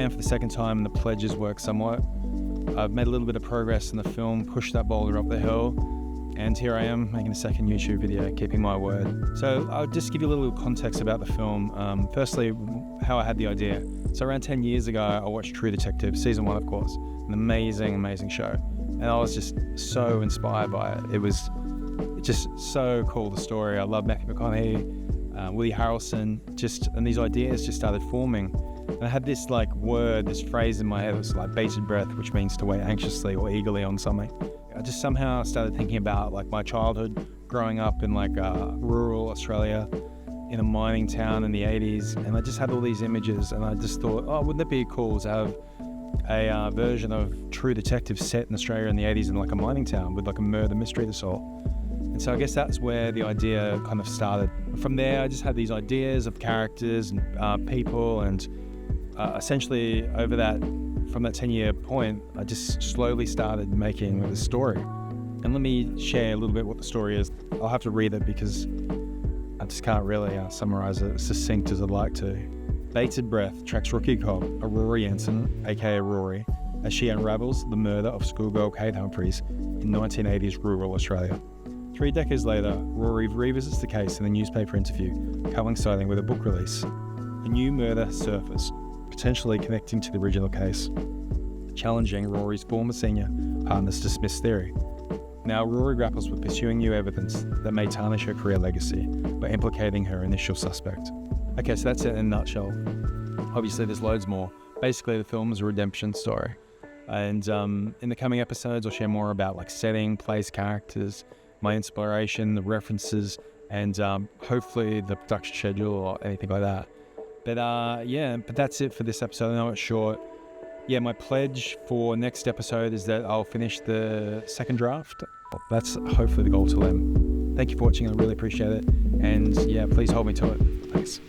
I am for the second time, and the pledges work somewhat. I've made a little bit of progress in the film, pushed that boulder up the hill, and here I am making a second YouTube video, keeping my word. So I'll just give you a little context about the film. Firstly, how I had the idea. So around 10 years ago, I watched True Detective, season 1, of course, an amazing, amazing show. And I was just so inspired by it. It was just so cool, the story. I love Matthew McConaughey, Woody Harrelson, and these ideas just started forming. And I had this this phrase in my head, it was like bated breath, which means to wait anxiously or eagerly on something. I just somehow started thinking about my childhood growing up in rural Australia in a mining town in the 80s. And I just had all these images, and I just thought, oh, wouldn't it be cool to have a version of True Detective set in Australia in the 80s in a mining town with a murder mystery to solve. And so I guess that's where the idea kind of started. From there, I just had these ideas of characters and people, and essentially from that 10-year point, I just slowly started making the story. And let me share a little bit what the story is. I'll have to read it because I just can't really summarize it as succinct as I'd like to. Bated breath tracks rookie cop Aurora Jensen, aka Rory, as she unravels the murder of schoolgirl Kate Humphries in 1980s rural Australia. 3 decades later, Rory revisits the case in a newspaper interview, coinciding with a book release. A new murder has surfaced, potentially connecting to the original case, challenging Rory's former senior partner's dismissed theory. Now Rory grapples with pursuing new evidence that may tarnish her career legacy by implicating her initial suspect. Okay, so that's it in a nutshell. Obviously there's loads more. Basically the film is a redemption story. And in the coming episodes I'll share more about setting, place, characters, my inspiration, the references, and hopefully the production schedule or anything like that. But that's it for this episode. I know it's short. My pledge for next episode is that I'll finish the second draft. That's hopefully the goal till then. Thank you for watching. I really appreciate it. And please hold me to it. Thanks.